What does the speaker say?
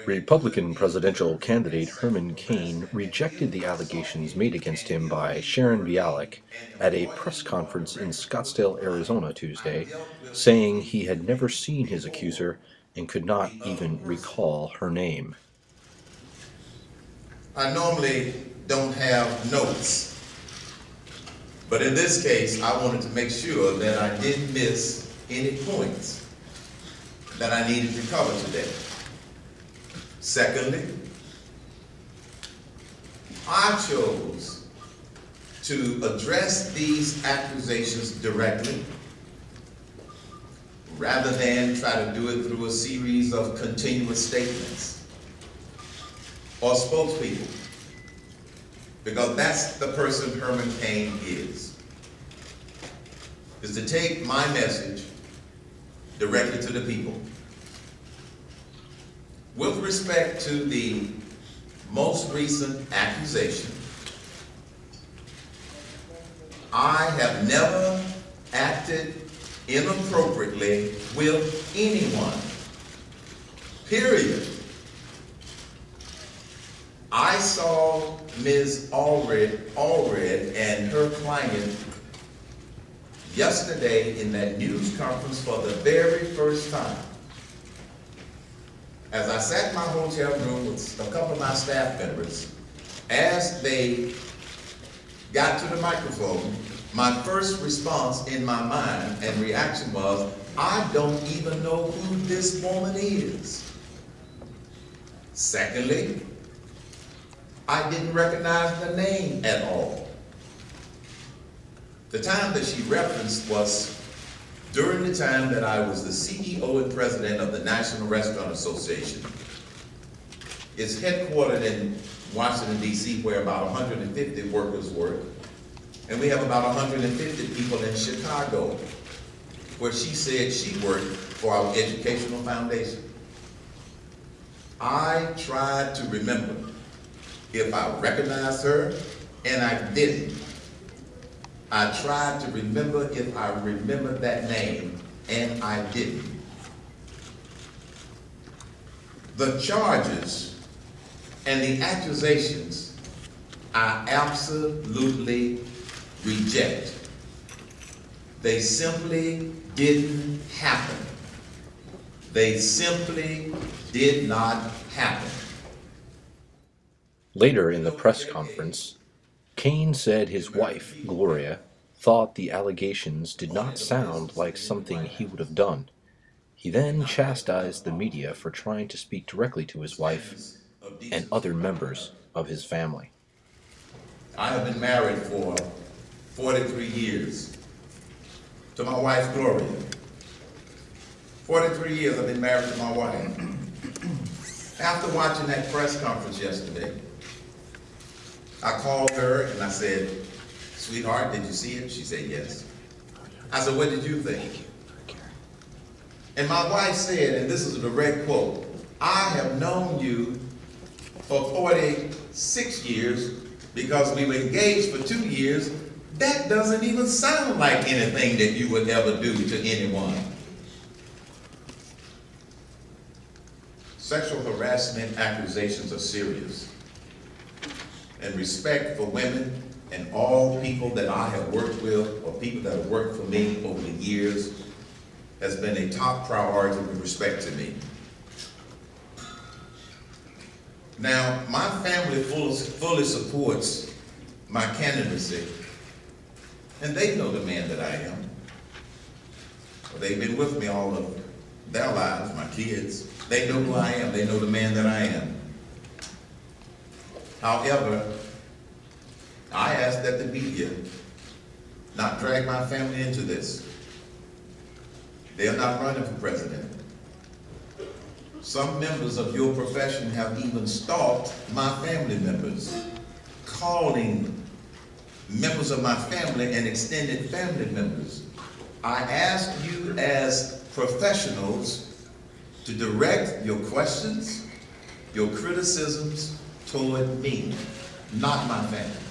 Republican presidential candidate Herman Cain rejected the allegations made against him by Sharon Bialik at a press conference in Scottsdale, Arizona Tuesday, saying he had never seen his accuser and could not even recall her name. I normally don't have notes, but in this case, I wanted to make sure that I didn't miss any points that I needed to cover today. Secondly, I chose to address these accusations directly rather than try to do it through a series of continuous statements or spokespeople, because that's the person Herman Cain is to take my message directly to the people. With respect to the most recent accusation, I have never acted inappropriately with anyone, period. I saw Ms. Allred and her client yesterday in that news conference for the very first time. As I sat in my hotel room with a couple of my staff members, as they got to the microphone, my first response in my mind and reaction was, I don't even know who this woman is. Secondly, I didn't recognize the name at all. The time that she referenced was during the time that I was the CEO and president of the National Restaurant Association. It's headquartered in Washington, D.C., where about 150 workers work, and we have about 150 people in Chicago, where she said she worked for our educational foundation. I tried to remember if I recognized her, and I didn't. I tried to remember if I remembered that name, and I didn't. The charges and the accusations I absolutely reject. They simply didn't happen. They simply did not happen. Later in the press conference, Cain said his wife, Gloria, thought the allegations did not sound like something he would have done. He then chastised the media for trying to speak directly to his wife and other members of his family. I have been married for 43 years to my wife, Gloria. 43 years I've been married to my wife. After watching that press conference yesterday, I called her and I said, sweetheart, did you see it? She said, yes. I said, what did you think? And my wife said, and this is a direct quote, I have known you for 46 years because we were engaged for 2 years. That doesn't even sound like anything that you would ever do to anyone. Sexual harassment accusations are serious. And respect for women and all people that I have worked with or people that have worked for me over the years has been a top priority with respect to me. Now, my family fully supports my candidacy, and they know the man that I am. They've been with me all of their lives, my kids. They know who I am. They know the man that I am. However, I ask that the media not drag my family into this. They're not running for president. Some members of your profession have even stalked my family members, calling members of my family and extended family members. I ask you as professionals to direct your questions, your criticisms toward me, not my family.